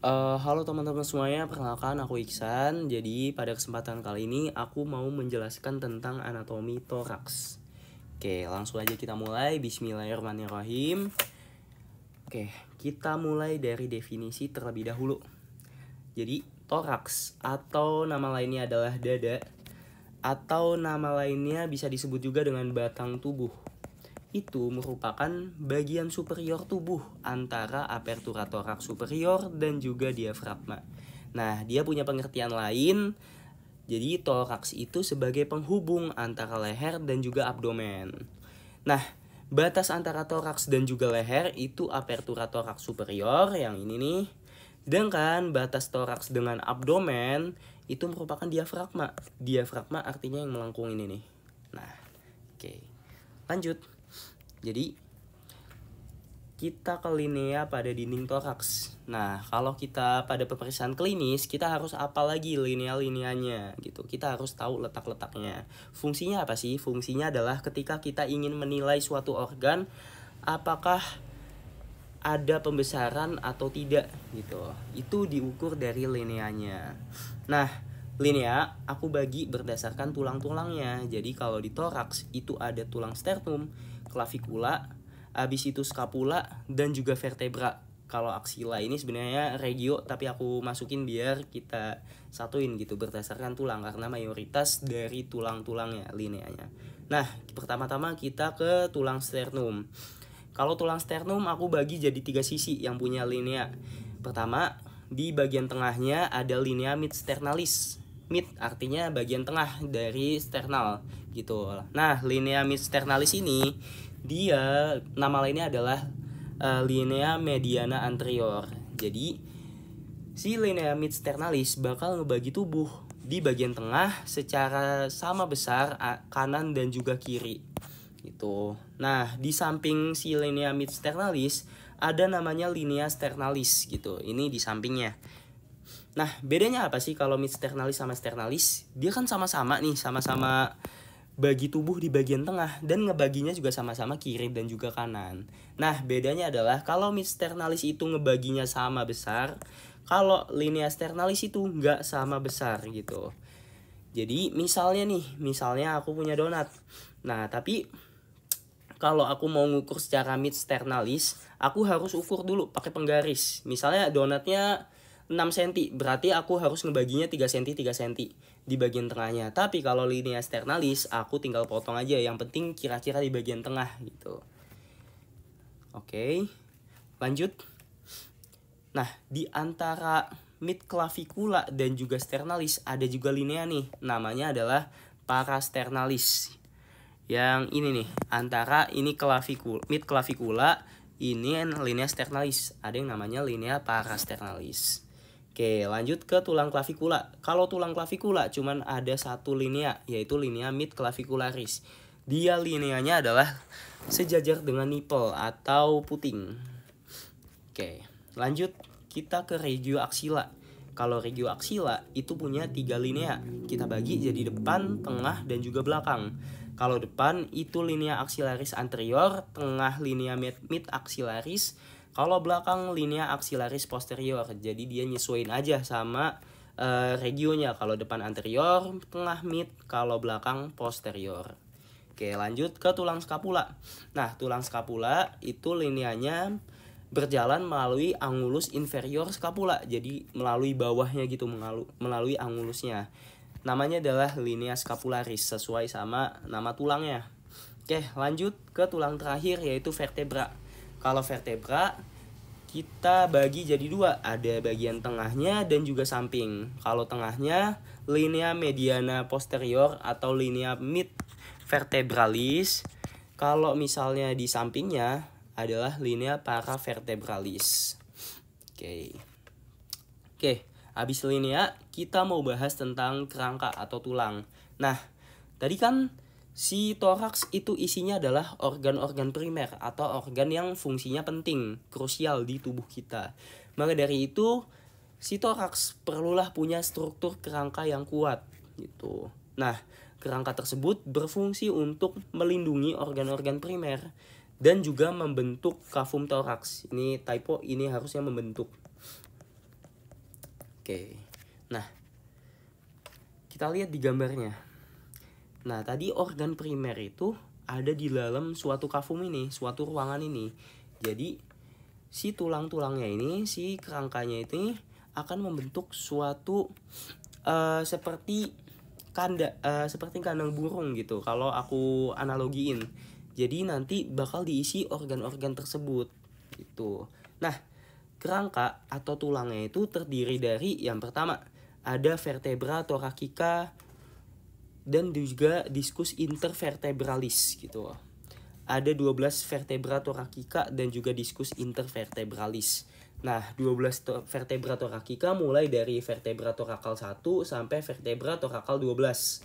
Halo teman-teman semuanya, perkenalkan aku Iksan. Jadi pada kesempatan kali ini aku mau menjelaskan tentang anatomi toraks. Oke, langsung aja kita mulai. Bismillahirrahmanirrahim. Oke, kita mulai dari definisi terlebih dahulu. Jadi toraks atau nama lainnya adalah dada, atau nama lainnya bisa disebut juga dengan batang tubuh. Itu merupakan bagian superior tubuh antara apertura toraks superior dan juga diafragma. Nah, dia punya pengertian lain. Jadi toraks itu sebagai penghubung antara leher dan juga abdomen. Nah, batas antara toraks dan juga leher itu apertura toraks superior yang ini nih. Sedangkan batas toraks dengan abdomen itu merupakan diafragma. Diafragma artinya yang melengkung ini nih. Nah, oke. Lanjut. Jadi kita ke linea pada dinding toraks. Nah, kalau kita pada pemeriksaan klinis, kita harus apa lagi linea-lineanya gitu. Kita harus tahu letak-letaknya. Fungsinya apa sih? Fungsinya adalah ketika kita ingin menilai suatu organ apakah ada pembesaran atau tidak gitu. Itu diukur dari lineanya. Nah, linea aku bagi berdasarkan tulang-tulangnya. Jadi kalau di toraks itu ada tulang sternum, clavicula, habis itu scapula dan juga vertebra. Kalau aksila ini sebenarnya regio, tapi aku masukin biar kita satuin gitu berdasarkan tulang karena mayoritas dari tulang-tulangnya lineanya. Nah, pertama-tama kita ke tulang sternum. Kalau tulang sternum aku bagi jadi 3 sisi yang punya linea. Pertama, di bagian tengahnya ada linea mid sternalis. Mid artinya bagian tengah dari sternal gitu. Nah, linea mid sternalis ini dia nama lainnya adalah linea mediana anterior. Jadi si linea mid sternalis bakal ngebagi tubuh di bagian tengah secara sama besar kanan dan juga kiri gitu. Nah, di samping si linea mid sternalis ada namanya linea sternalis gitu. Ini di sampingnya. Nah, bedanya apa sih kalau mid sternalis sama sternalis? Dia kan sama-sama nih, sama-sama bagi tubuh di bagian tengah dan ngebaginya juga sama-sama kiri dan juga kanan. Nah, bedanya adalah kalau mid sternalis itu ngebaginya sama besar, kalau linea sternalis itu nggak sama besar gitu. Jadi misalnya aku punya donat. Nah, tapi kalau aku mau ngukur secara mid sternalis, aku harus ukur dulu pakai penggaris. Misalnya donatnya 6 cm, berarti aku harus ngebaginya 3 cm 3 cm di bagian tengahnya. Tapi kalau linea sternalis, aku tinggal potong aja, yang penting kira-kira di bagian tengah gitu. Oke. Lanjut. Nah, di antara mid clavicula dan juga sternalis ada juga linea nih, namanya adalah parasternalis. Yang ini nih, antara ini mid clavicula, ini linea sternalis. Ada yang namanya linea parasternalis. Oke, lanjut ke tulang clavicula. Kalau tulang clavicula cuman ada satu linea, yaitu linea mid clavicularis. Dia lineanya adalah sejajar dengan nipple atau puting. Oke, lanjut kita ke regio axilla. Kalau regio axilla itu punya 3 linea. Kita bagi jadi depan, tengah, dan juga belakang. Kalau depan itu linea axillaris anterior, tengah linea mid axillaris, kalau belakang linea axillaris posterior. Jadi dia nyesuaiin aja sama regionya. Kalau depan anterior, tengah mid, kalau belakang posterior. Oke, lanjut ke tulang scapula. Nah, tulang scapula itu lineanya berjalan melalui angulus inferior scapula. Jadi melalui bawahnya gitu, melalui angulusnya. Namanya adalah linea scapularis sesuai sama nama tulangnya. Oke, lanjut ke tulang terakhir yaitu vertebra. Kalau vertebra kita bagi jadi 2, ada bagian tengahnya dan juga samping. Kalau tengahnya linea mediana posterior atau linea mid vertebralis. Kalau misalnya di sampingnya adalah linea paravertebralis. Oke, habis linea kita mau bahas tentang kerangka atau tulang. Nah, tadi kan si toraks itu isinya adalah organ-organ primer atau organ yang fungsinya penting, krusial di tubuh kita. Maka dari itu, si toraks perlulah punya struktur kerangka yang kuat gitu. Nah, kerangka tersebut berfungsi untuk melindungi organ-organ primer dan juga membentuk kafum toraks. Ini typo, ini harusnya membentuk. Oke. Nah, kita lihat di gambarnya. Nah, tadi organ primer itu ada di dalam suatu kafum ini, suatu ruangan ini. Jadi, si tulang-tulangnya ini, si kerangkanya ini akan membentuk suatu seperti kandang burung gitu. Kalau aku analogiin. Jadi nanti bakal diisi organ-organ tersebut gitu. Nah, kerangka atau tulangnya itu terdiri dari yang pertama ada vertebra thoracica dan juga diskus intervertebralis gitu. Ada 12 vertebra thoracica dan juga diskus intervertebralis. Nah, 12 vertebra thoracica mulai dari vertebra thoracal 1 sampai vertebra thoracal 12.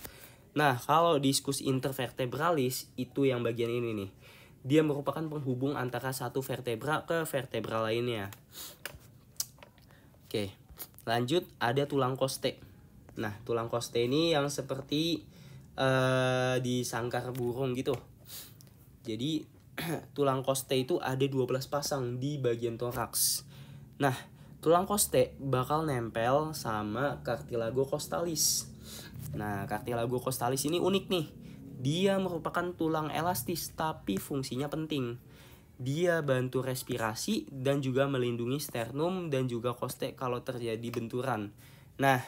Nah, kalau diskus intervertebralis itu yang bagian ini nih. Dia merupakan penghubung antara satu vertebra ke vertebra lainnya. Oke, lanjut ada tulang koste. Nah, tulang koste ini yang seperti di sangkar burung gitu. Jadi, tulang koste itu ada 12 pasang di bagian toraks. Nah, tulang koste bakal nempel sama cartilago costalis. Nah, cartilago costalis ini unik nih. Dia merupakan tulang elastis tapi fungsinya penting. Dia bantu respirasi dan juga melindungi sternum dan juga koste kalau terjadi benturan. Nah,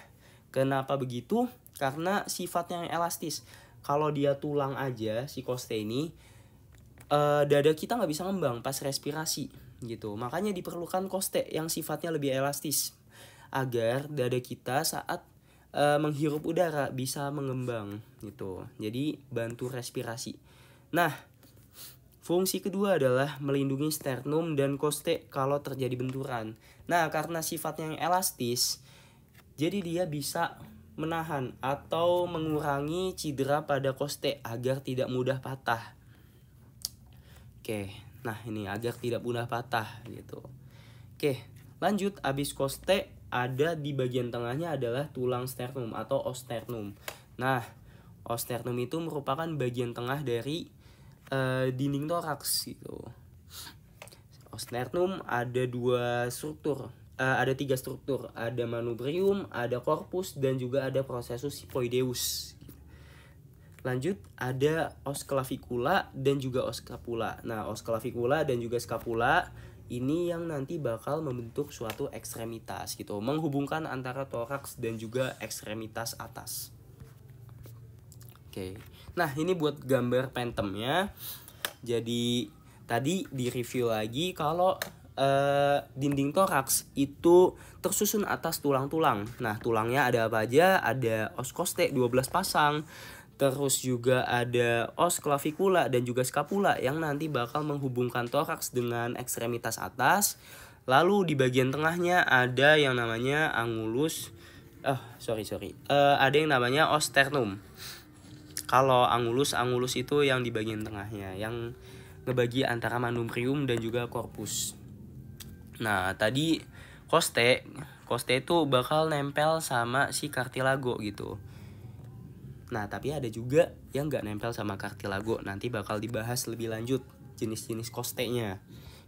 kenapa begitu? Karena sifatnya yang elastis. Kalau dia tulang aja, si koste ini, dada kita nggak bisa ngembang pas respirasi gitu. Makanya diperlukan koste yang sifatnya lebih elastis agar dada kita saat menghirup udara bisa mengembang gitu. Jadi bantu respirasi. Nah, fungsi kedua adalah melindungi sternum dan koste kalau terjadi benturan. Nah, karena sifatnya yang elastis, jadi dia bisa menahan atau mengurangi cedera pada koste agar tidak mudah patah. Oke, nah ini agar tidak mudah patah gitu. Oke, lanjut. Abis koste ada di bagian tengahnya adalah tulang sternum atau osternum. Nah, osternum itu merupakan bagian tengah dari dinding toraks gitu. Osternum ada ada 3 struktur, ada manubrium, ada corpus, dan juga ada processus hypoideus. Lanjut ada os clavicula dan juga os scapula. Nah, os clavicula dan juga scapula ini yang nanti bakal membentuk suatu ekstremitas gitu, menghubungkan antara toraks dan juga ekstremitas atas. Oke. Nah, ini buat gambar pentemnya. Jadi tadi di review lagi kalau dinding toraks itu tersusun atas tulang-tulang. Nah, tulangnya ada apa aja? Ada os costae 12 pasang. Terus juga ada os clavicula dan juga scapula yang nanti bakal menghubungkan toraks dengan ekstremitas atas. Lalu di bagian tengahnya ada yang namanya angulus. Ada yang namanya os sternum. Kalau angulus itu yang di bagian tengahnya, yang ngebagi antara manubrium dan juga corpus. Nah, tadi koste itu bakal nempel sama si cartilago gitu. Nah, tapi ada juga yang nggak nempel sama cartilago. Nanti bakal dibahas lebih lanjut jenis-jenis kostenya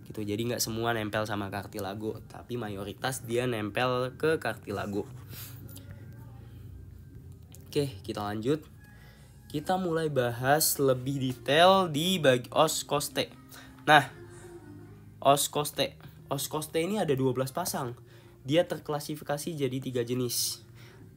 gitu. Jadi nggak semua nempel sama cartilago, tapi mayoritas dia nempel ke cartilago. Oke, kita lanjut. Kita mulai bahas lebih detail di os costae. Nah, os costae ini ada 12 pasang. Dia terklasifikasi jadi 3 jenis.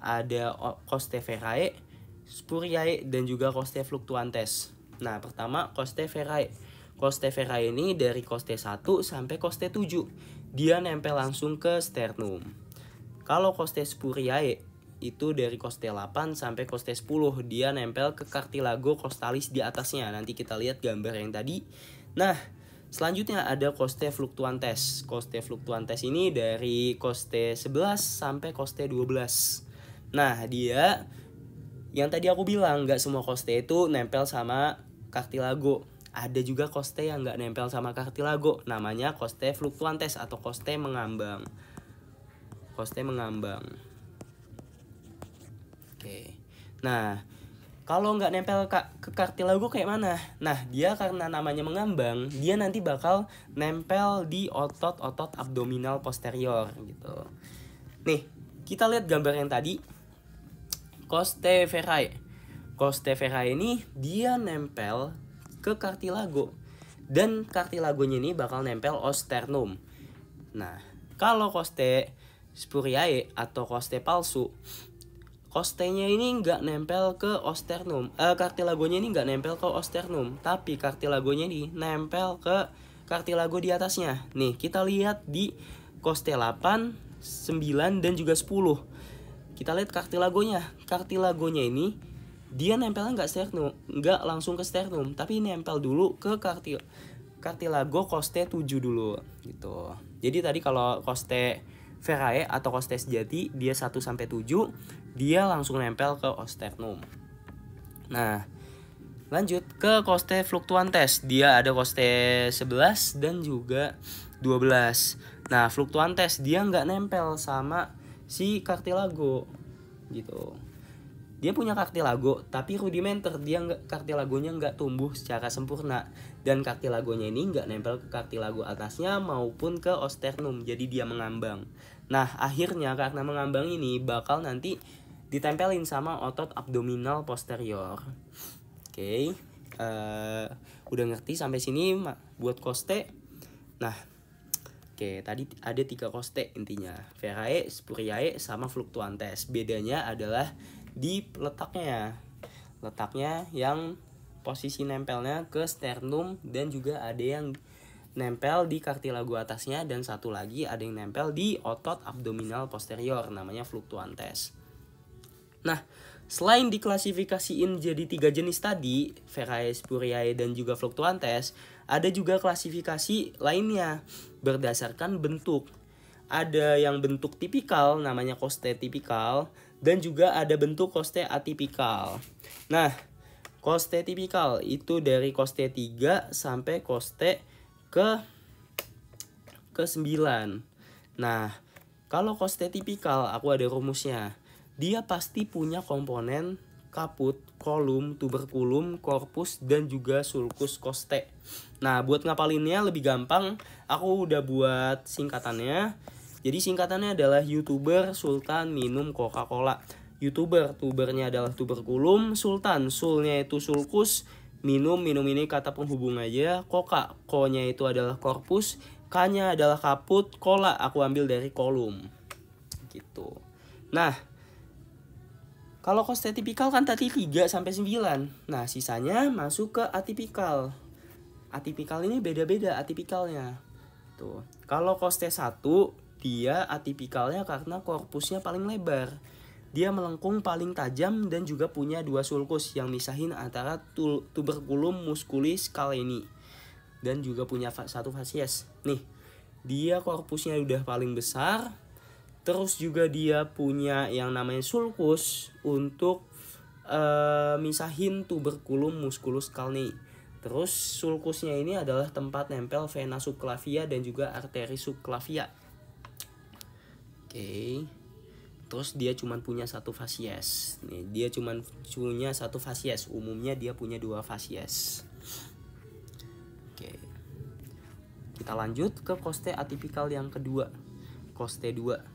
Ada costae verae, spuriae, dan juga costae fluctuantes. Nah, pertama costae verae. Costae verae ini dari costae 1 sampai costae 7. Dia nempel langsung ke sternum. Kalau costae spuriae itu dari costae 8 sampai costae 10. Dia nempel ke cartilago costalis di atasnya. Nanti kita lihat gambar yang tadi. Nah, selanjutnya ada costae fluctuantes. Costae fluctuantes ini dari costae 11 sampai costae 12. Nah, dia yang tadi aku bilang gak semua costae itu nempel sama cartilago. Ada juga costae yang gak nempel sama cartilago. Namanya costae fluctuantes atau costae mengambang. Costae mengambang. Oke. Nah, kalau nggak nempel ke cartilago kayak mana? Nah, dia karena namanya mengambang, dia nanti bakal nempel di otot-otot abdominal posterior gitu. Nih, Kita lihat gambar yang tadi, Coste Verae. Coste Verae ini dia nempel ke cartilago, dan cartilagonya ini bakal nempel osternum. Nah, kalau Coste Spuriae atau Coste palsu, Costenya ini nggak nempel ke osternum, cartilagonya ini nggak nempel ke osternum, tapi cartilagonya ini nempel ke cartilago di atasnya. Nih, kita lihat di Coste 8, 9, dan juga 10. Kita lihat cartilagonya. Cartilagonya ini dia nempelnya nggak langsung ke sternum, tapi nempel dulu ke cartilago Coste 7 dulu gitu. Jadi tadi kalau Coste Verae atau Coste sejati dia 1 sampai 7, dia langsung nempel ke osternum. Nah, lanjut ke Coste Fluctuantes. Dia ada Coste 11 dan juga 12. Nah, Fluctuantes dia nggak nempel sama si cartilago gitu. Dia punya cartilago tapi rudimenter, cartilagonya nggak tumbuh secara sempurna, dan cartilagonya ini nggak nempel ke cartilago atasnya maupun ke osternum, jadi dia mengambang. Nah, akhirnya karena mengambang ini bakal nanti ditempelin sama otot abdominal posterior. Oke, udah ngerti sampai sini buat Coste. Nah, oke, tadi ada 3 Coste intinya, Verae, Spuriae, sama Fluctuantes. Bedanya adalah di letaknya yang posisi nempelnya ke sternum, dan juga ada yang nempel di cartilago atasnya, dan satu lagi ada yang nempel di otot abdominal posterior, namanya Fluctuantes. Nah, selain diklasifikasiin jadi 3 jenis tadi, Verae, Spuriae, dan juga Fluctuantes, ada juga klasifikasi lainnya berdasarkan bentuk. Ada yang bentuk tipikal, namanya Coste tipikal, dan juga ada bentuk Coste atipikal. Nah, Coste tipikal itu dari Coste 3 sampai Coste ke 9. Nah, kalau Coste tipikal aku ada rumusnya. Dia pasti punya komponen kaput, kolum, tuberculum, corpus, dan juga sulcus Coste. Nah, buat ngapalinnya lebih gampang, aku udah buat singkatannya. Jadi singkatannya adalah YouTuber Sultan minum Coca-Cola. YouTuber, tubernya adalah tuberculum, Sultan, sulnya itu sulcus, minum ini kata penghubung aja, Coca, ko-nya itu adalah corpus, K-nya adalah kaput, cola aku ambil dari kolum. Gitu. Nah, kalau Coste tipikal kan tadi 3 sampai 9. Nah, sisanya masuk ke atipikal. Atipikal ini beda-beda atipikalnya. Tuh. Kalau Coste 1 dia atipikalnya karena korpusnya paling lebar. Dia melengkung paling tajam dan juga punya 2 sulcus yang misahin antara tuberculum musculis scaleni, dan juga punya 1 fasies. Nih, dia korpusnya udah paling besar. Terus juga dia punya yang namanya sulcus untuk misahin tuberculum musculus scaleni. Terus sulcusnya ini adalah tempat nempel vena subclavia dan juga arteri subclavia. Oke. Terus dia cuma punya 1 fasies. Nih, dia cuma punya 1 fasies. Umumnya dia punya 2 fasies. Oke. Kita lanjut ke Coste atipikal yang kedua. Coste 2.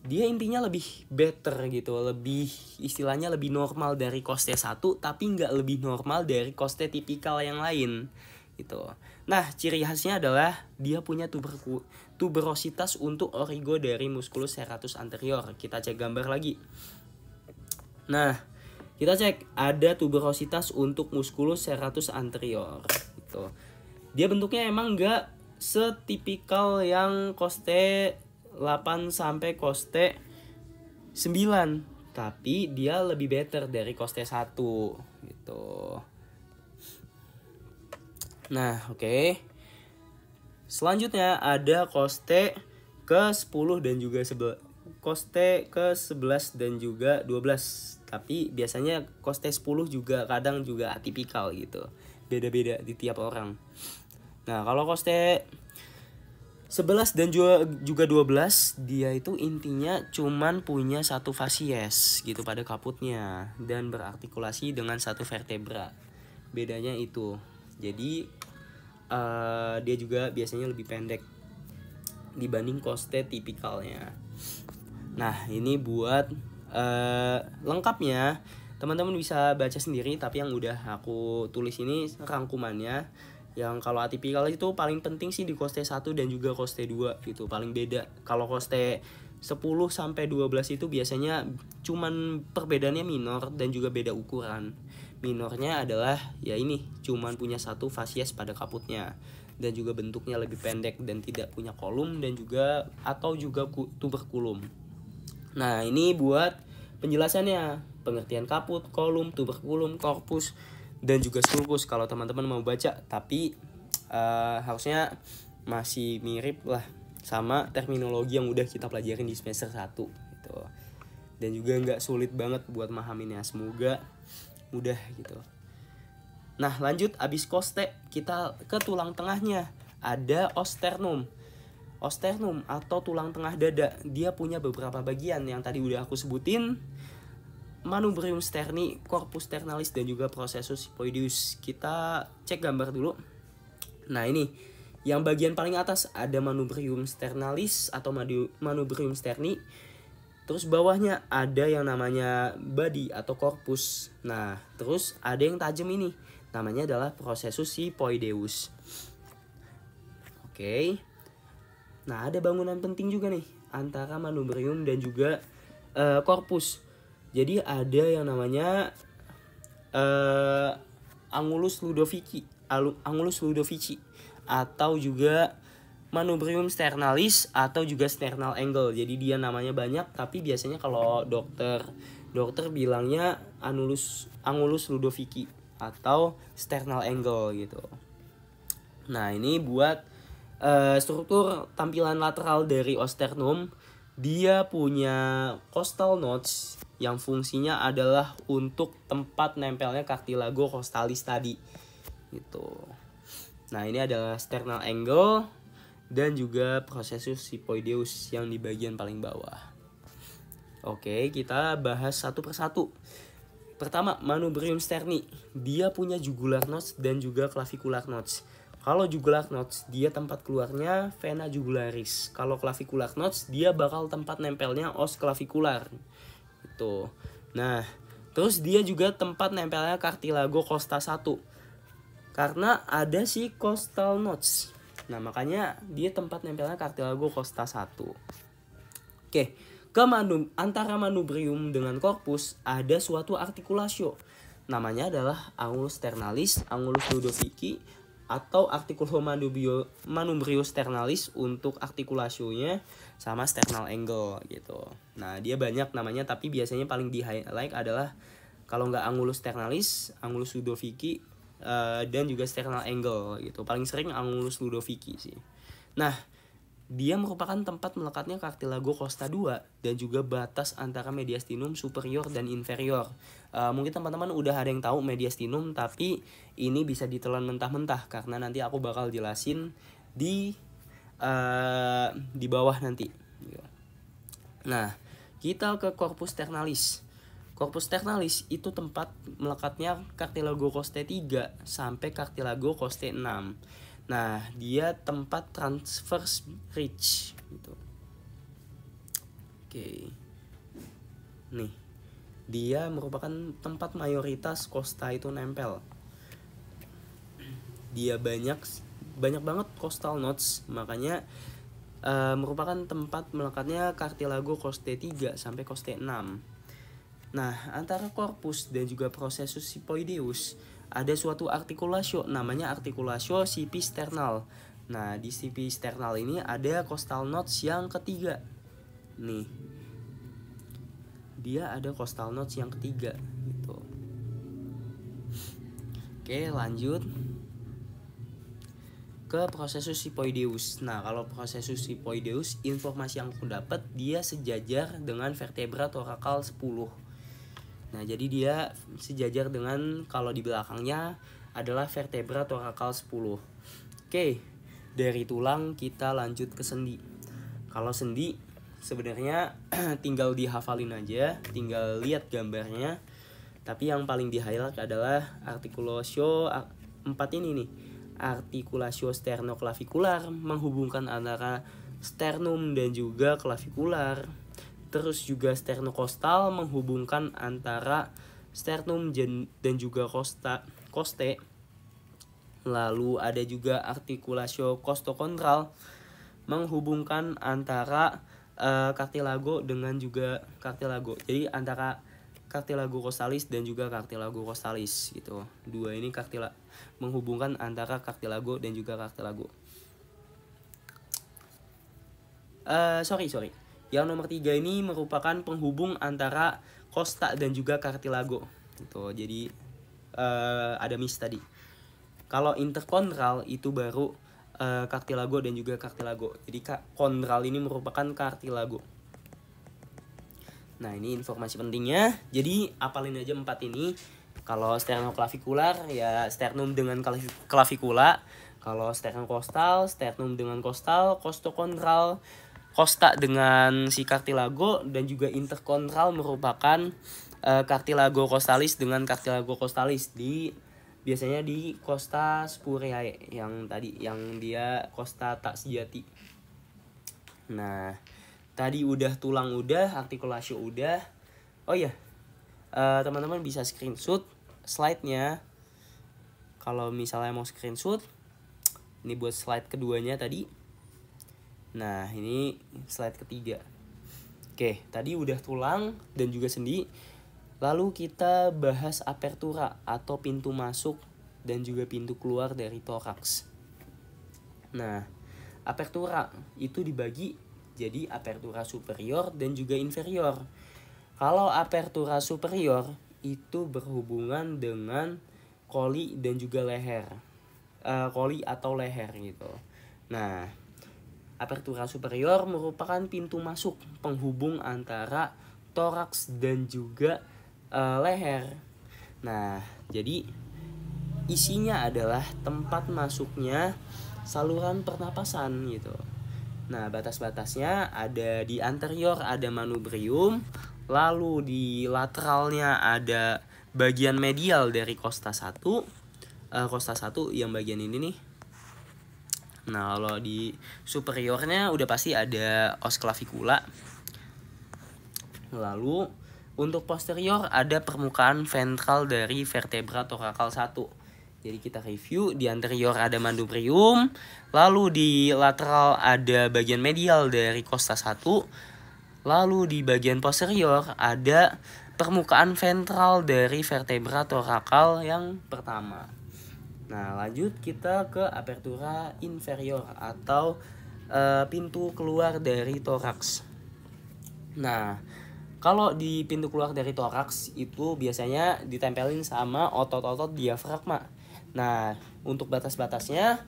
Dia intinya lebih better gitu, lebih istilahnya lebih normal dari Coste 1, tapi nggak lebih normal dari Coste tipikal yang lain gitu. Nah, ciri khasnya adalah dia punya tuberositas untuk origo dari musculus serratus anterior. Kita cek gambar lagi. Nah, kita cek ada tuberositas untuk musculus serratus anterior gitu. Dia bentuknya emang nggak setipikal yang Coste 8 sampai Coste 9, tapi dia lebih better dari Coste 1 gitu. Nah, oke. Selanjutnya ada Coste ke-10 dan juga Coste ke-11 dan juga 12. Tapi biasanya Coste 10 juga kadang juga atipikal gitu. Beda-beda di tiap orang. Nah, kalau Coste 11 dan juga 12, dia itu intinya cuman punya 1 fasies gitu pada kaputnya dan berartikulasi dengan 1 vertebra. Bedanya itu. Jadi dia juga biasanya lebih pendek dibanding Coste tipikalnya. Nah, ini buat lengkapnya teman-teman bisa baca sendiri, tapi yang udah aku tulis ini rangkumannya. Yang kalau atipikal itu paling penting sih di koste 1 dan juga koste 2 gitu, paling beda. Kalau koste 10 sampai 12 itu biasanya cuman perbedaannya minor dan juga beda ukuran. Minornya adalah ya ini, cuman punya satu fasies pada kaputnya dan juga bentuknya lebih pendek dan tidak punya kolum dan juga atau juga tuberkulum. Nah, ini buat penjelasannya, pengertian kaput, kolum, tuberkulum, korpus, dan juga sulcus kalau teman-teman mau baca. Tapi harusnya masih mirip lah sama terminologi yang udah kita pelajarin di semester 1 gitu. Dan juga nggak sulit banget buat mahaminnya, semoga mudah gitu. Nah, lanjut, abis koste kita ke tulang tengahnya. Ada osternum. Osternum atau tulang tengah dada, dia punya beberapa bagian yang tadi udah aku sebutin, manubrium sterni, corpus sternalis, dan juga processus hypoideus. Kita cek gambar dulu. Nah, ini yang bagian paling atas ada manubrium sternalis atau manubrium sterni. Terus bawahnya ada yang namanya body atau corpus. Nah, terus ada yang tajam ini, namanya adalah processus hypoideus. Oke. Nah, ada bangunan penting juga nih antara manubrium dan juga corpus. Jadi ada yang namanya angulus ludovici, atau juga manubrium sternalis atau juga sternal angle. Jadi dia namanya banyak, tapi biasanya kalau dokter bilangnya angulus ludovici atau sternal angle gitu. Nah, ini buat struktur tampilan lateral dari osternum. Dia punya costal notch yang fungsinya adalah untuk tempat nempelnya cartilago costalis tadi gitu. Nah, ini adalah sternal angle dan juga processus hypoideus yang di bagian paling bawah. Oke, kita bahas satu persatu. Pertama, manubrium sterni. Dia punya jugular notch dan juga clavicular notch. Kalau jugular notch, dia tempat keluarnya vena jugularis. Kalau clavicular notch, dia bakal tempat nempelnya os clavikular. Itu. Nah, terus dia juga tempat nempelnya cartilago costa 1. Karena ada si costal notch. Nah, makanya dia tempat nempelnya cartilago costa 1. Oke, antara manubrium dengan corpus ada suatu artikulasio. Namanya adalah angulus sternalis, angulus ludovici, atau articulum manubrium sternalis untuk artikulasionya, sama sternal angle gitu. Nah, dia banyak namanya, tapi biasanya paling di highlight adalah kalau nggak angulus sternalis, angulus ludovici, dan juga sternal angle gitu. Paling sering angulus ludovici sih. Nah, dia merupakan tempat melekatnya cartilago costa 2 dan juga batas antara mediastinum superior dan inferior. Mungkin teman-teman udah ada yang tahu mediastinum, tapi ini bisa ditelan mentah-mentah karena nanti aku bakal jelasin di bawah nanti. Nah, kita ke corpus sternalis. Corpus sternalis itu tempat melekatnya cartilago costae 3 sampai cartilago costae 6. Nah, dia tempat transverse ridge gitu. Oke. Nih, dia merupakan tempat mayoritas costa itu nempel. Dia banyak banget costal notch, makanya merupakan tempat melekatnya cartilago costae 3 sampai costae 6. Nah, antara corpus dan juga processus hypoideus ada suatu artikulasio, namanya artikulasio sipisternal. Nah, di sipisternal ini ada costal notch yang ketiga. Nih, dia ada costal notch yang ketiga gitu. Oke, lanjut ke processus hypoideus. Nah, kalau processus hypoideus, informasi yang aku dapat dia sejajar dengan vertebra thoracal 10. Nah, jadi dia sejajar dengan, kalau di belakangnya adalah vertebra thoracal 10. Oke, dari tulang kita lanjut ke sendi. Kalau sendi sebenarnya tinggal dihafalin aja, tinggal lihat gambarnya. Tapi yang paling di highlight adalah artikulasio 4 ini nih. Artikulasio sternoclavicular menghubungkan antara sternum dan juga clavikular. terus juga sternokostal menghubungkan antara sternum dan juga costae. Lalu ada juga articulatio costochondral menghubungkan antara cartilago dengan juga cartilago. Jadi antara cartilago costalis dan juga cartilago costalis gitu. Dua ini menghubungkan antara cartilago dan juga cartilago. Sorry. Yang nomor 3 ini merupakan penghubung antara costa dan juga cartilago. Gitu. Jadi ada miss tadi. Kalau interkondral itu baru cartilago dan juga cartilago. Jadi kondral ini merupakan cartilago. Nah, ini informasi pentingnya. Jadi apalin aja 4 ini. Kalau sternoclavicular ya sternum dengan clavicula. Kalau sternokostal, sternum dengan kostal, costochondral, costa dengan si cartilago, dan juga interkondral merupakan cartilago costalis dengan cartilago costalis biasanya di costa spuriae yang dia costa tak sejati. Nah, tadi udah tulang udah, artikulasio udah. Oh iya, teman-teman bisa screenshot slide-nya. Kalau misalnya mau screenshot, ini buat slide keduanya tadi. Nah, ini slide ketiga. Oke, tadi udah tulang dan juga sendi. Lalu kita bahas apertura atau pintu masuk dan juga pintu keluar dari toraks. Nah, apertura itu dibagi jadi apertura superior dan juga inferior. Kalau apertura superior itu berhubungan dengan koli dan juga leher. Koli atau leher gitu. Nah, apertura superior merupakan pintu masuk penghubung antara toraks dan juga leher. Nah, jadi isinya adalah tempat masuknya saluran pernapasan gitu. Nah, batas-batasnya ada di anterior ada manubrium, lalu di lateralnya ada bagian medial dari costa 1. Costa 1 yang bagian ini nih. Nah, kalau di superiornya udah pasti ada os clavicula. Lalu untuk posterior ada permukaan ventral dari vertebra torakal 1. Jadi kita review, di anterior ada manubrium, lalu di lateral ada bagian medial dari costa 1, lalu di bagian posterior ada permukaan ventral dari vertebra torakal yang pertama. Nah, lanjut kita ke apertura inferior atau pintu keluar dari toraks. Nah, kalau di pintu keluar dari toraks itu biasanya ditempelin sama otot-otot diafragma. Nah, untuk batas-batasnya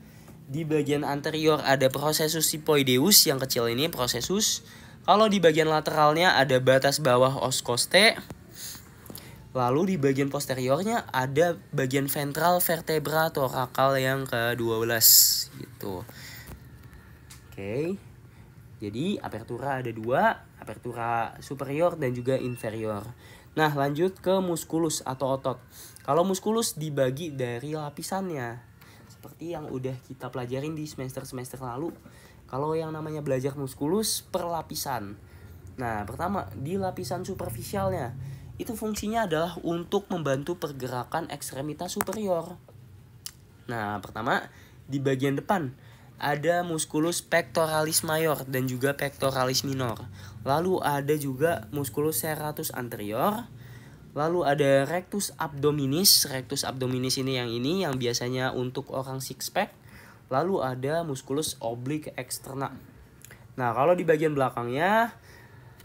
di bagian anterior ada processus sipoideus yang kecil ini processus. Kalau di bagian lateralnya ada batas bawah os costae. Lalu di bagian posteriornya ada bagian ventral vertebra torakal yang ke-12 gitu. Oke. Jadi apertura ada 2, apertura superior dan juga inferior. Nah, lanjut ke musculus atau otot. Kalau musculus dibagi dari lapisannya. Seperti yang udah kita pelajarin di semester-semester lalu. Kalau yang namanya belajar musculus per lapisan. Nah, pertama di lapisan superficialnya. Itu fungsinya adalah untuk membantu pergerakan ekstremitas superior. Nah, pertama di bagian depan ada musculus pectoralis major dan juga pectoralis minor. Lalu ada juga musculus serratus anterior. Lalu ada rectus abdominis. Rectus abdominis ini yang biasanya untuk orang six pack. Lalu ada musculus oblique externa. Nah, kalau di bagian belakangnya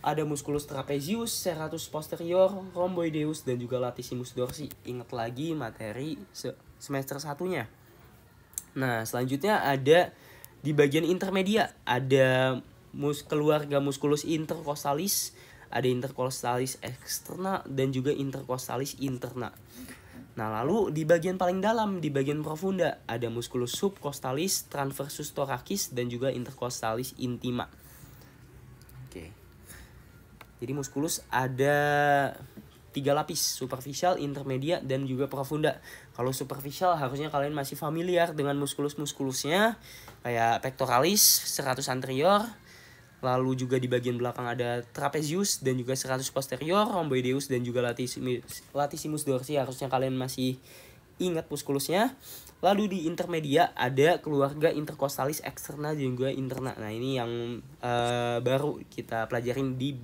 ada musculus trapezius, serratus posterior, rhomboideus dan juga latissimus dorsi. Ingat lagi materi semester 1-nya. Nah, selanjutnya ada di bagian intermedia ada keluarga musculus intercostalis, ada intercostalis externa dan juga intercostalis interna. Nah, lalu di bagian paling dalam, di bagian profunda ada musculus subcostalis, transversus thoracis dan juga intercostalis intima. Oke. Jadi musculus ada 3 lapis, superficial, intermedia, dan juga profunda. Kalau superficial harusnya kalian masih familiar dengan muskulus-muskulusnya, kayak pectoralis, serratus anterior, Lalu juga di bagian belakang ada trapezius dan juga serratus posterior, rhomboideus dan juga latissimus dorsi. Harusnya kalian masih ingat muskulusnya. Lalu di intermedia ada keluarga intercostalis externa dan juga interna. Nah, ini yang baru kita pelajarin di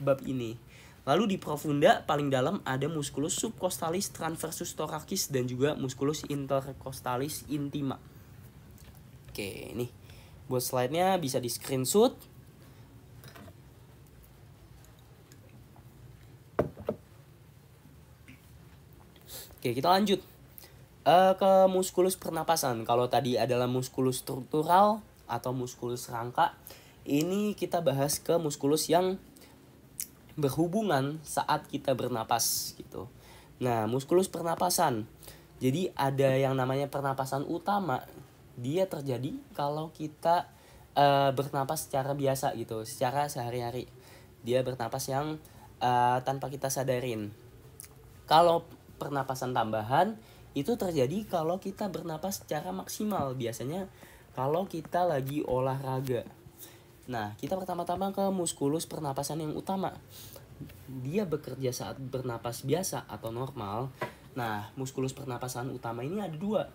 bab ini. Lalu di profunda paling dalam ada musculus subcostalis transversus thoracis dan juga musculus intercostalis intima. Oke, nih buat slide-nya bisa di screenshot. Oke, kita lanjut ke muskulus pernapasan. Kalau tadi adalah muskulus struktural atau muskulus rangka, ini kita bahas ke muskulus yang berhubungan saat kita bernapas gitu. Nah, muskulus pernapasan. Jadi ada yang namanya pernapasan utama. Dia terjadi kalau kita bernapas secara biasa gitu, secara sehari-hari. Dia bernapas yang tanpa kita sadarin. Kalau pernapasan tambahan itu terjadi kalau kita bernapas secara maksimal, biasanya kalau kita lagi olahraga. Nah, kita pertama-tama ke muskulus pernapasan yang utama. Dia bekerja saat bernapas biasa atau normal. Nah, muskulus pernapasan utama ini ada dua.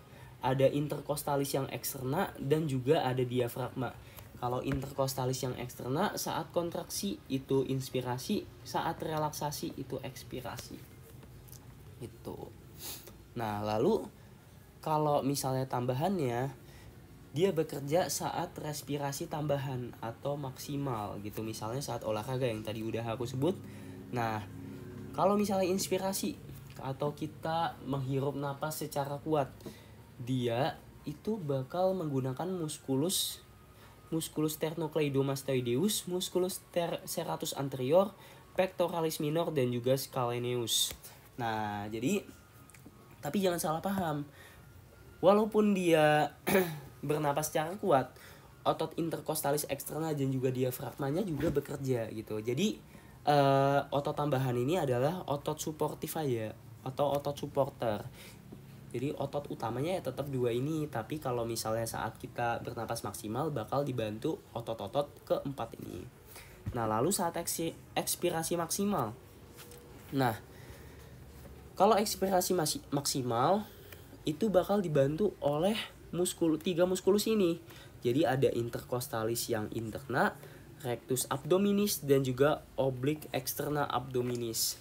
Ada intercostalis yang eksterna dan juga ada diafragma. Kalau intercostalis yang eksterna saat kontraksi itu inspirasi, saat relaksasi itu ekspirasi. Itu. Nah, lalu kalau misalnya tambahannya, dia bekerja saat respirasi tambahan atau maksimal gitu. Misalnya saat olahraga yang tadi udah aku sebut. Nah, kalau misalnya inspirasi atau kita menghirup napas secara kuat, dia itu bakal menggunakan musculus sternocleidomastoideus, musculus serratus anterior, pectoralis minor dan juga scalenus. Nah, jadi tapi jangan salah paham. Walaupun dia bernapas secara kuat, otot intercostalis eksterna dan juga diafragmanya juga bekerja gitu. Jadi otot tambahan ini adalah otot supportif aja atau otot supporter. Jadi otot utamanya ya tetap dua ini, tapi kalau misalnya saat kita bernapas maksimal bakal dibantu otot-otot keempat ini. Nah, lalu saat ekspirasi maksimal. Nah, kalau ekspirasi maksimal itu bakal dibantu oleh tiga muskulus ini. Jadi ada intercostalis yang interna, rectus abdominis dan juga oblique externa abdominis.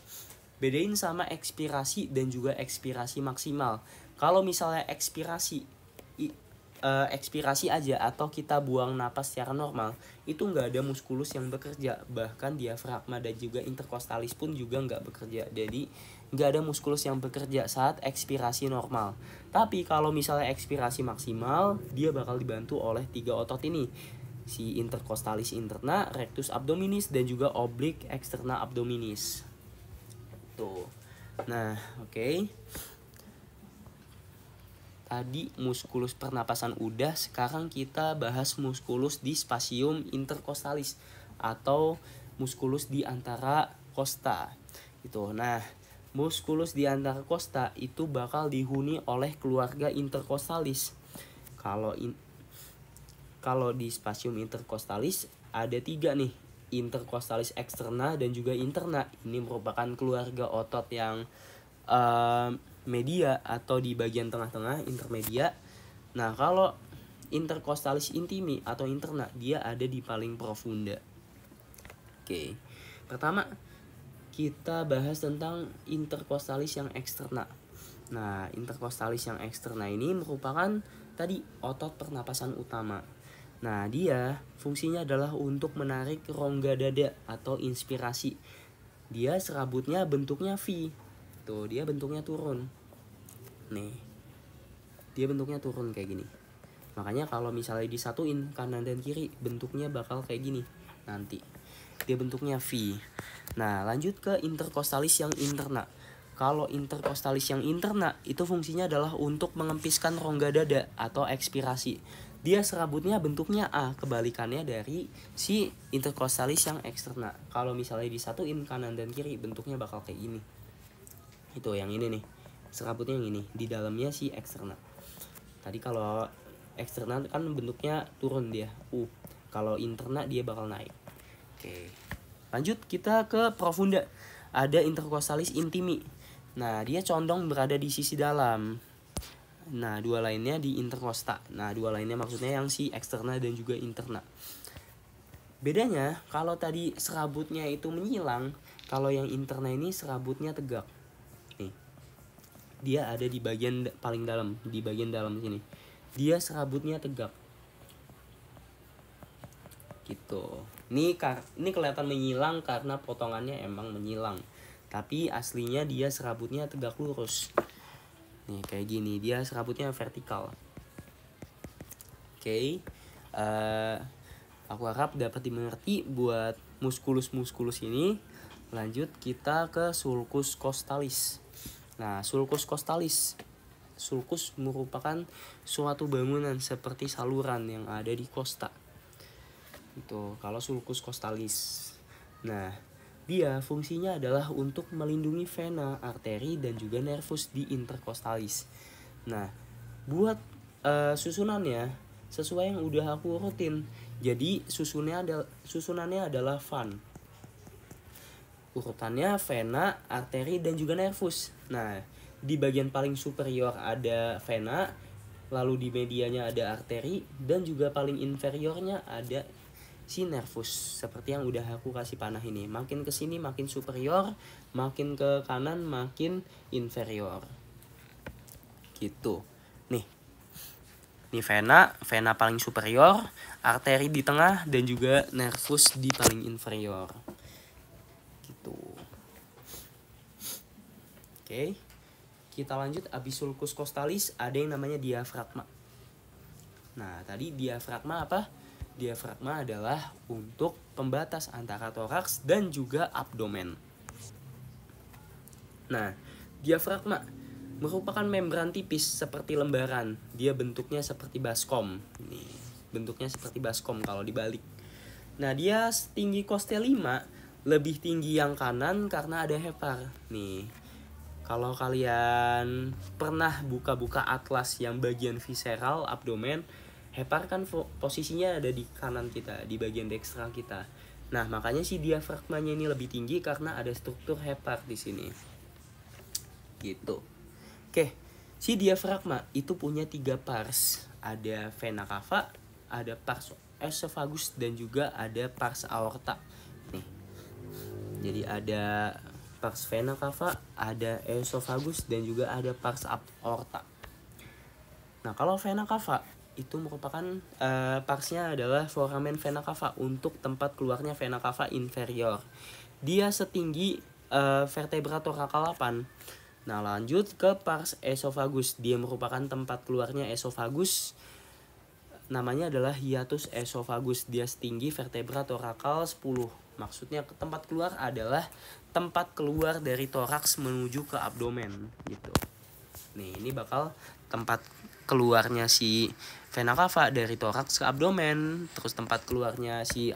Bedain sama ekspirasi dan juga ekspirasi maksimal. Kalau misalnya ekspirasi aja atau kita buang napas secara normal, itu nggak ada muskulus yang bekerja, bahkan diafragma dan juga intercostalis pun juga nggak bekerja. Jadi nggak ada muskulus yang bekerja saat ekspirasi normal. Tapi kalau misalnya ekspirasi maksimal, dia bakal dibantu oleh tiga otot ini, si intercostalis interna, rectus abdominis dan juga oblique externa abdominis. Tuh. Nah, oke. Tadi muskulus pernapasan udah, sekarang kita bahas muskulus di spasium intercostalis atau muskulus di antara costa. Itu. Nah, muskulus di antara costa itu bakal dihuni oleh keluarga intercostalis. Kalau di spasium intercostalis ada tiga nih, intercostalis eksterna dan juga interna. Ini merupakan keluarga otot yang media atau di bagian tengah-tengah, intermedia. Nah, kalau intercostalis intimi atau interna, dia ada di paling profunda. Oke. Pertama, kita bahas tentang intercostalis yang eksterna. Nah, intercostalis yang eksterna ini merupakan tadi otot pernapasan utama. Nah, dia fungsinya adalah untuk menarik rongga dada atau inspirasi. Dia serabutnya bentuknya V. Tuh, dia bentuknya turun. Nih. Dia bentuknya turun kayak gini. Makanya kalau misalnya disatuin kanan dan kiri, bentuknya bakal kayak gini nanti. Dia bentuknya V. Nah, lanjut ke intercostalis yang interna. Kalau intercostalis yang interna itu fungsinya adalah untuk mengempiskan rongga dada atau ekspirasi. Dia serabutnya bentuknya A, kebalikannya dari si intercostalis yang eksterna. Kalau misalnya disatuin kanan dan kiri, bentuknya bakal kayak gini. Itu yang ini nih, serabutnya yang ini, di dalamnya si eksterna. Tadi kalau eksterna kan bentuknya turun dia, kalau interna dia bakal naik. Oke. Lanjut kita ke profunda. Ada intercostalis intimi. Nah, dia condong berada di sisi dalam. Nah, dua lainnya di intercosta. Nah, dua lainnya maksudnya yang si eksterna dan juga interna. Bedanya, kalau tadi serabutnya itu menyilang, kalau yang interna ini serabutnya tegak. Nih. Dia ada di bagian paling dalam, di bagian dalam sini. Dia serabutnya tegak. Gitu. Ini kelihatan menyilang karena potongannya emang menyilang. Tapi aslinya dia serabutnya tegak lurus. Nih kayak gini, dia serabutnya vertikal. Oke. Aku harap dapat dimengerti buat muskulus ini. Lanjut kita ke sulcus costalis. Nah, sulcus costalis. Sulcus merupakan suatu bangunan seperti saluran yang ada di costa. Itu kalau sulcus costalis. Nah, dia fungsinya adalah untuk melindungi vena, arteri dan juga nervus di intercostalis. Nah, buat susunannya sesuai yang udah aku urutin. Jadi susunannya adalah van. Urutannya vena, arteri dan juga nervus. Nah, di bagian paling superior ada vena, lalu di medianya ada arteri dan juga paling inferiornya ada si nervus, seperti yang udah aku kasih panah ini. Makin ke sini makin superior, makin ke kanan makin inferior. Gitu. Nih vena paling superior, arteri di tengah dan juga nervus di paling inferior. Gitu. Oke. Kita lanjut, abis sulcus costalis ada yang namanya diafragma. Nah, tadi diafragma apa? Diafragma adalah untuk pembatas antara toraks dan juga abdomen. Nah, diafragma merupakan membran tipis seperti lembaran. Dia bentuknya seperti baskom. Nih, bentuknya seperti baskom kalau dibalik. Nah, dia tinggi costel 5, lebih tinggi yang kanan karena ada hepar. Nih, kalau kalian pernah buka-buka atlas yang bagian visceral abdomen, hepar kan posisinya ada di kanan kita, di bagian dekstra kita. Nah, makanya si diafragmanya ini lebih tinggi karena ada struktur hepar di sini. Gitu. Oke, si diafragma itu punya 3 pars. Ada vena cava, ada pars esophagus dan juga ada pars aorta. Nih. Jadi ada pars vena cava, ada esophagus dan juga ada pars aorta. Nah, kalau vena cava itu merupakan parsnya adalah foramen vena cava untuk tempat keluarnya vena cava inferior. Dia setinggi vertebra thoracal 8. Nah, lanjut ke pars esophagus. Dia merupakan tempat keluarnya esophagus. Namanya adalah hiatus esophagus. Dia setinggi vertebra thoracal 10. Maksudnya tempat keluar adalah tempat keluar dari toraks menuju ke abdomen gitu. Nih, ini bakal tempat keluarnya si vena cava dari toraks ke abdomen, terus tempat keluarnya si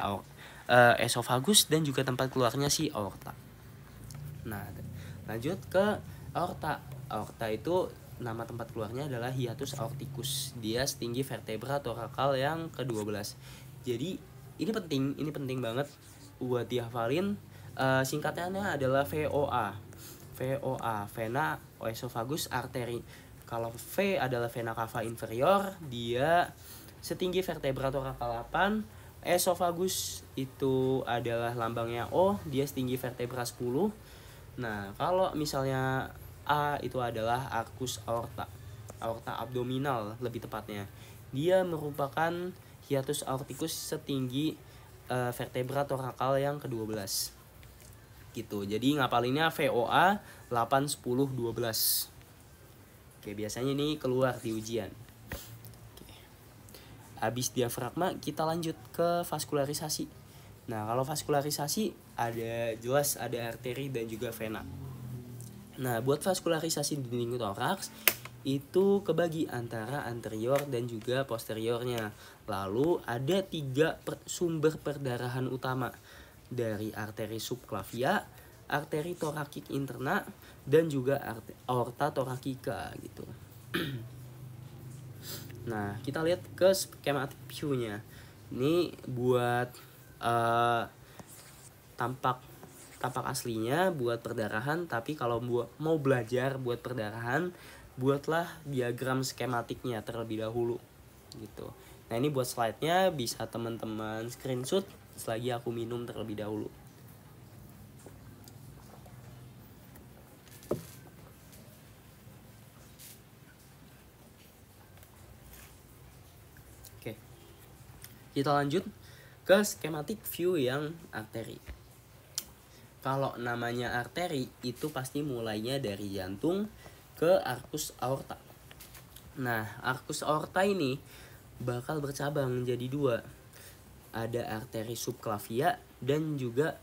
esophagus dan juga tempat keluarnya si aorta. Nah, lanjut ke aorta. Aorta itu nama tempat keluarnya adalah hiatus aorticus. Dia setinggi vertebra thoracal yang ke-12. Jadi ini penting banget buat dihafalin. Singkatannya adalah VOA. VOA, vena esophagus arteri. Kalau V adalah vena cava inferior, dia setinggi vertebra thoracal 8. Esophagus itu adalah lambangnya O, dia setinggi vertebra 10. Nah, kalau misalnya A itu adalah arcus aorta. Aorta abdominal lebih tepatnya. Dia merupakan hiatus aorticus setinggi vertebra thoracal yang ke-12. Gitu. Jadi ngapalinnya VOA 8, 10, 12. Oke, biasanya ini keluar di ujian. Oke. Habis diafragma, kita lanjut ke vaskularisasi. Nah, kalau vaskularisasi jelas ada arteri dan juga vena. Nah, buat vaskularisasi dinding toraks itu kebagi antara anterior dan juga posteriornya. Lalu ada 3 sumber perdarahan utama dari arteri subclavia, arteri thoracic interna dan juga aorta thoracica gitu. Nah, kita lihat ke schematic view-nya. Ini buat tampak aslinya buat perdarahan, tapi kalau mau belajar buat perdarahan, buatlah diagram skematiknya terlebih dahulu gitu. Nah ini buat slide-nya, bisa teman-teman screenshot selagi aku minum terlebih dahulu. Oke, kita lanjut ke schematic view yang arteri. Kalau namanya arteri itu pasti mulainya dari jantung ke arcus aorta. Nah, arcus aorta ini bakal bercabang jadi dua. Ada arteri subclavia dan juga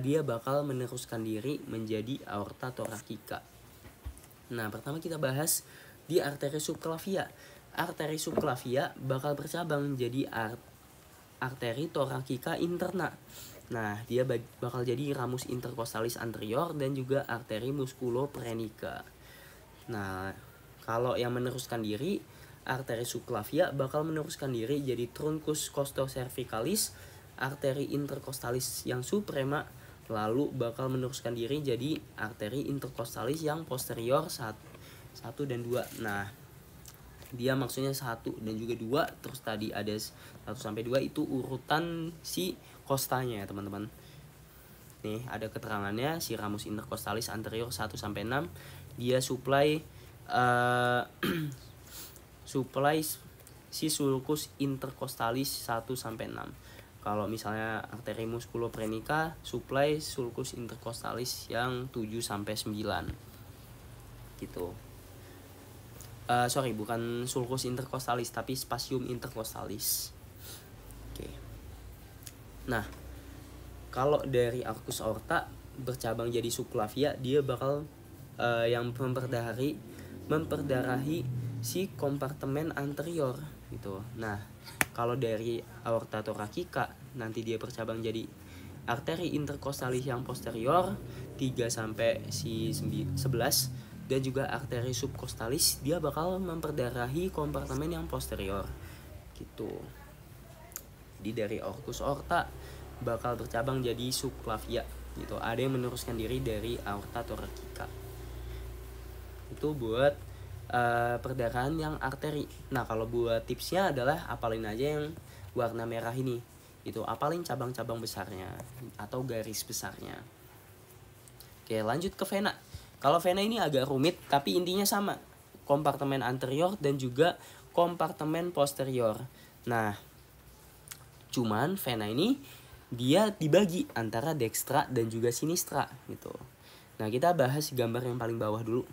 dia bakal meneruskan diri menjadi aorta thoracica. Nah, pertama kita bahas di arteri subclavia. Arteri subclavia bakal bercabang jadi arteri thoracica interna. Nah, dia bakal jadi ramus intercostalis anterior dan juga arteri musculoprenica. Nah, kalau yang meneruskan diri, arteri subclavia bakal meneruskan diri jadi truncus costocervicalis, arteri intercostalis yang suprema, lalu bakal meneruskan diri jadi arteri intercostalis yang posterior 1 dan 2. Nah, dia maksudnya 1 dan juga 2, terus tadi ada 1 sampai 2 itu urutan si kostanya ya teman-teman. Nih ada keterangannya, si ramus intercostalis anterior 1 sampai 6 dia supply si sulcus intercostalis 1 sampai 6. Kalau misalnya arteri musculoprenica supply sulcus intercostalis yang 7 sampai 9. Gitu. Bukan sulcus intercostalis tapi spasium intercostalis. Oke. Nah, kalau dari arcus aorta bercabang jadi subclavia, dia bakal yang memperdarahi si kompartemen anterior gitu. Nah, kalau dari aorta thoracica nanti dia bercabang jadi arteri intercostalis yang posterior 3 sampai si 11 dan juga arteri subcostalis dia bakal memperdarahi kompartemen yang posterior gitu. Jadi dari arcus aorta bakal bercabang jadi subclavia gitu. Ada yang meneruskan diri dari aorta thoracica. Itu buat perdarahan yang arteri. Nah, kalau buat tipsnya adalah apalin aja yang warna merah ini. Itu apalin cabang-cabang besarnya atau garis besarnya. Oke, lanjut ke vena. Kalau vena ini agak rumit tapi intinya sama. Kompartemen anterior dan juga kompartemen posterior. Nah, cuman vena ini dia dibagi antara dextra dan juga sinistra gitu. Nah, kita bahas gambar yang paling bawah dulu.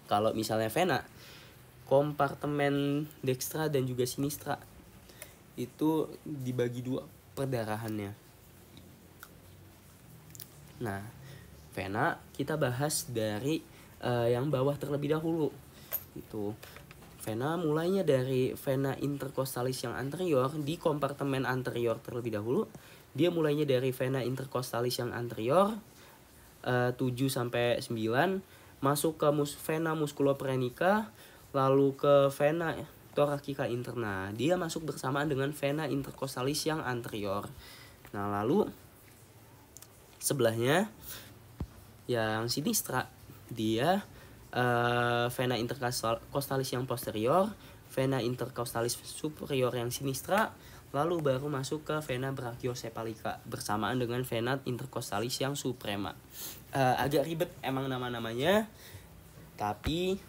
Kalau misalnya vena, kompartemen dextra dan juga sinistra itu dibagi dua perdarahannya. Nah, vena kita bahas dari yang bawah terlebih dahulu. Itu vena mulainya dari vena intercostalis yang anterior di kompartemen anterior terlebih dahulu. Dia mulainya dari vena intercostalis yang anterior 7 sampai 9, masuk ke vena musculoprenica, lalu ke vena thoracica interna. Dia masuk bersamaan dengan vena intercostalis yang anterior. Nah, lalu sebelahnya yang sinistra dia vena intercostalis yang posterior, vena intercostalis superior yang sinistra, lalu baru masuk ke vena brachiocephalica bersamaan dengan vena intercostalis yang suprema. Agak ribet emang nama-namanya, tapi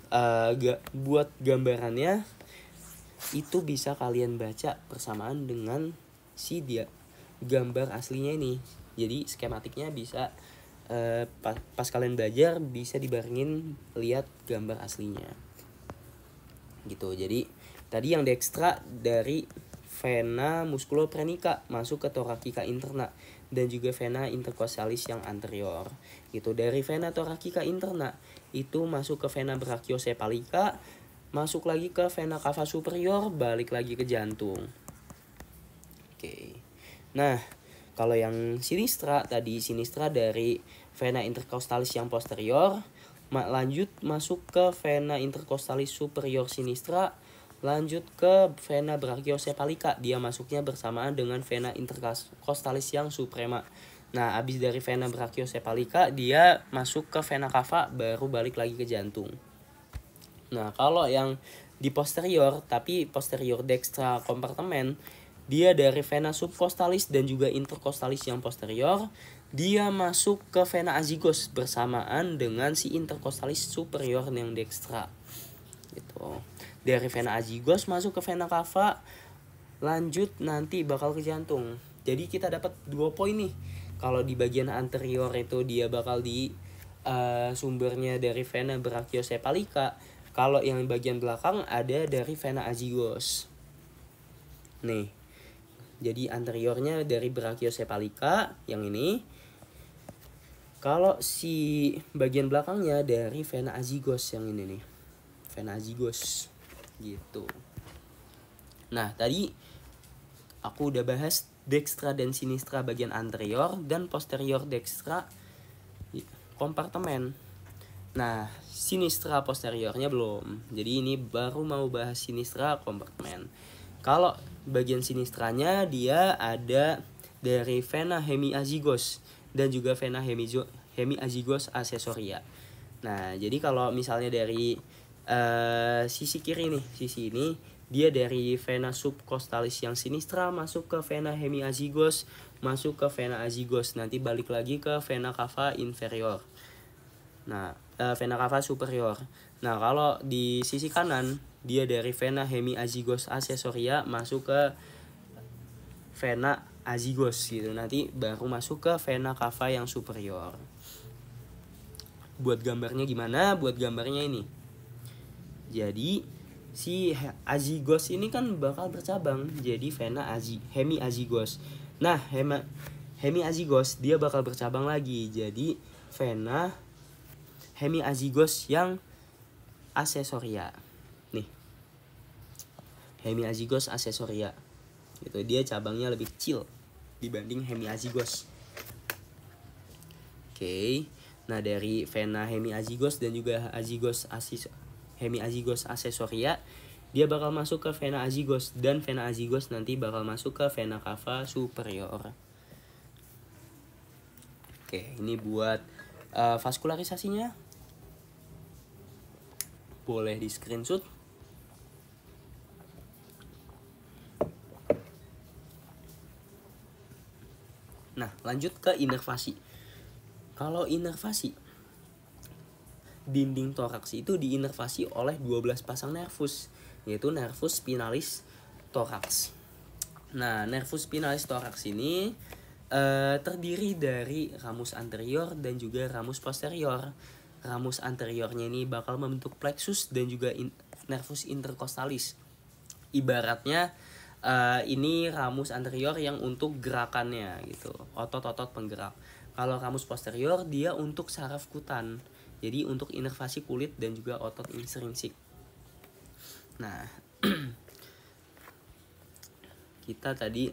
buat gambarannya itu bisa kalian baca bersamaan dengan si dia gambar aslinya ini. Jadi skematiknya bisa pas kalian belajar bisa dibarengin lihat gambar aslinya gitu. Jadi tadi yang dextra dari vena musculoprenica masuk ke thoracica interna dan juga vena intercostalis yang anterior gitu. Dari vena thoracica interna itu masuk ke vena brachiocephalica, masuk lagi ke vena cava superior, balik lagi ke jantung. Oke. Nah, kalau yang sinistra tadi, sinistra dari vena intercostalis yang posterior, lanjut masuk ke vena intercostalis superior sinistra, Lanjut ke vena brachiocephalica, dia masuknya bersamaan dengan vena intercostalis yang suprema. Nah, abis dari vena brachiocephalica dia masuk ke vena cava, baru balik lagi ke jantung. Nah, kalau yang di posterior, tapi posterior dextra kompartemen, dia dari vena subcostalis dan juga intercostalis yang posterior, dia masuk ke vena azygos bersamaan dengan si intercostalis superior yang dextra. Gitu. Dari vena azygos masuk ke vena cava, lanjut nanti bakal ke jantung. Jadi kita dapat 2 poin nih. Kalau di bagian anterior itu dia bakal di sumbernya dari vena brachiocephalica. Kalau yang bagian belakang ada dari vena azygos. Nih. Jadi anteriornya dari brachiocephalica yang ini. Kalau si bagian belakangnya dari vena azygos yang ini nih. Vena azygos gitu. Nah, tadi aku udah bahas dextra dan sinistra bagian anterior dan posterior dextra kompartemen. Nah, sinistra posteriornya belum. Jadi ini baru mau bahas sinistra kompartemen. Kalau bagian sinistranya dia ada dari vena hemiazygos dan juga vena hemiazygos accesoria. Nah, jadi kalau misalnya dari sisi kiri nih, sisi ini dia dari vena subcostalis yang sinistra masuk ke vena hemiazygos, masuk ke vena azygos, nanti balik lagi ke vena cava inferior. Nah, vena cava superior. Nah, kalau di sisi kanan dia dari vena hemiazygos accesoria masuk ke vena azygos gitu. Nanti baru masuk ke vena cava yang superior. Buat gambarnya gimana? Buat gambarnya ini. Jadi si azygos ini kan bakal bercabang jadi vena hemiazygos. Nah, hemiazygos dia bakal bercabang lagi jadi vena hemiazygos yang accesoria. Nih. Hemiazygos accesoria. Gitu, dia cabangnya lebih kecil dibanding hemiazygos. Oke. Nah, dari vena hemiazygos dan juga hemiazygos accesoria dia bakal masuk ke vena azygos dan vena azygos nanti bakal masuk ke vena cava superior. Oke, ini buat vaskularisasinya. Boleh di screenshot. Nah, lanjut ke inervasi. Kalau inervasi, dinding toraks itu diinervasi oleh 12 pasang nervus, yaitu nervus spinalis toraks. Nah, nervus spinalis toraks ini terdiri dari ramus anterior dan juga ramus posterior. Ramus anteriornya ini bakal membentuk plexus dan juga nervus intercostalis. Ibaratnya ini ramus anterior yang untuk gerakannya gitu, otot-otot penggerak. Kalau ramus posterior dia untuk saraf kutan. Jadi untuk inervasi kulit dan juga otot intrinsik. Nah, kita tadi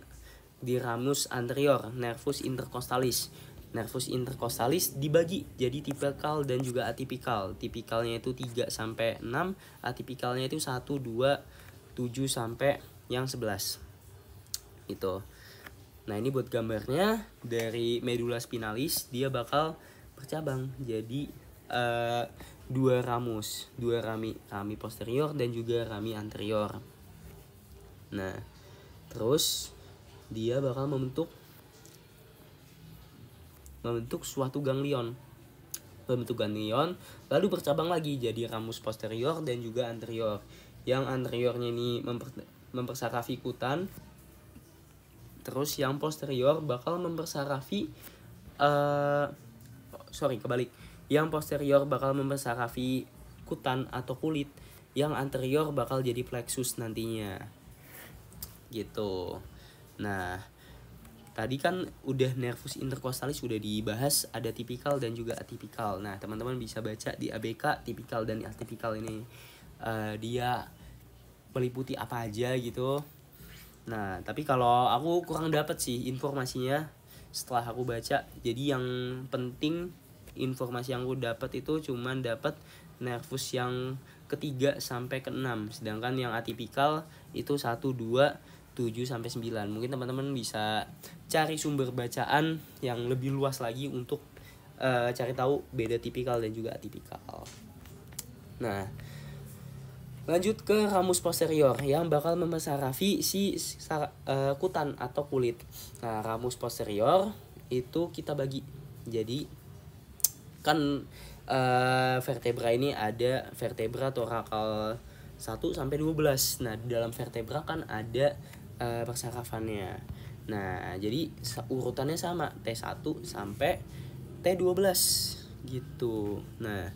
di ramus anterior, nervus intercostalis. Nervus intercostalis dibagi jadi tipikal dan juga atipikal. Tipikalnya itu 3 sampai 6, atipikalnya itu 1 2 7 sampai yang 11. Gitu. Nah, ini buat gambarnya dari medula spinalis dia bakal bercabang jadi 2 ramus, 2 rami posterior dan juga rami anterior. Nah, terus dia bakal membentuk suatu ganglion. Membentuk ganglion lalu bercabang lagi jadi ramus posterior dan juga anterior. Yang anteriornya ini mempersarafi kutan. Terus yang posterior bakal mempersarafi Yang posterior bakal mempersarafi kutan atau kulit. Yang anterior bakal jadi plexus nantinya. Gitu. Nah, tadi kan udah nervus intercostalis sudah dibahas, ada tipikal dan juga atipikal. Nah, teman-teman bisa baca di ABK tipikal dan atipikal ini dia meliputi apa aja gitu. Nah, tapi kalau aku kurang dapat sih informasinya setelah aku baca. Jadi yang penting informasi yang aku dapat itu cuman dapat nervus yang ke-3 sampai ke-6. Sedangkan yang atipikal itu 1, 2, 7 sampai 9. Mungkin teman-teman bisa cari sumber bacaan yang lebih luas lagi untuk cari tahu beda tipikal dan juga atipikal. Nah, lanjut ke ramus posterior yang bakal memensarafi si kutan atau kulit. Nah, ramus posterior itu kita bagi. Jadi kan vertebra ini ada vertebra torakal 1 sampai 12. Nah, di dalam vertebra kan ada persarafannya. Nah, jadi urutannya sama, T1 sampai T12 gitu. Nah,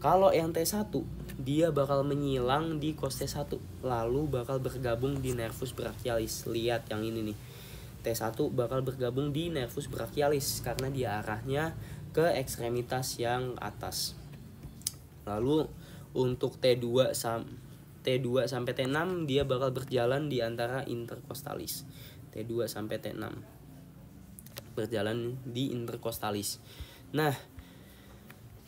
kalau yang T1 dia bakal menyilang di cos T1 lalu bakal bergabung di nervus brachialis. Lihat yang ini nih. T1 bakal bergabung di nervus brachialis karena dia arahnya ke ekstremitas yang atas. Lalu untuk T2 sampai T6 dia bakal berjalan di antara interkostalis. T2 sampai T6 berjalan di interkostalis. Nah,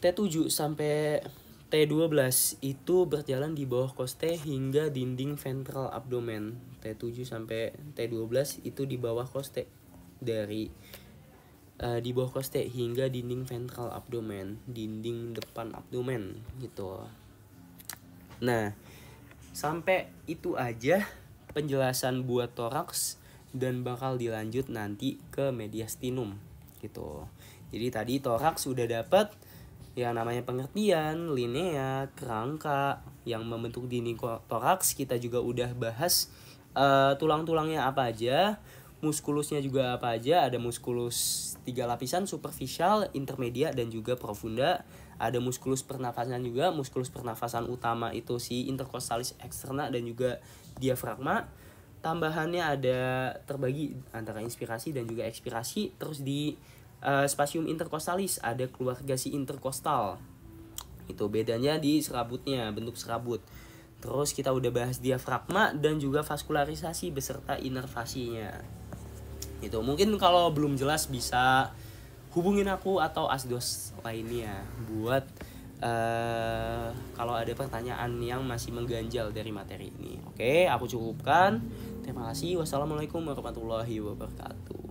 T7 sampai T12 itu berjalan di bawah koste hingga dinding ventral abdomen. T7 sampai T12 itu di bawah koste dari di bawah koste hingga dinding ventral abdomen, dinding depan abdomen gitu. Nah, sampai itu aja penjelasan buat toraks dan bakal dilanjut nanti ke mediastinum gitu. Jadi tadi toraks udah dapat yang namanya pengertian, linea, kerangka yang membentuk dinding toraks. Kita juga udah bahas tulang-tulangnya apa aja, muskulusnya juga apa aja. Ada muskulus 3 lapisan, superficial, intermediate, dan juga profunda. Ada muskulus pernafasan juga. Muskulus pernafasan utama itu si interkostalis eksterna dan juga diafragma. Tambahannya ada terbagi antara inspirasi dan juga ekspirasi. Terus di spasium interkostalis ada keluarga si interkostal. Itu bedanya di serabutnya, bentuk serabut. Terus kita udah bahas diafragma dan juga vaskularisasi beserta inervasinya. Itu mungkin kalau belum jelas bisa hubungin aku atau asdos lainnya buat kalau ada pertanyaan yang masih mengganjal dari materi ini. Oke, aku cukupkan. Terima kasih. Wassalamualaikum warahmatullahi wabarakatuh.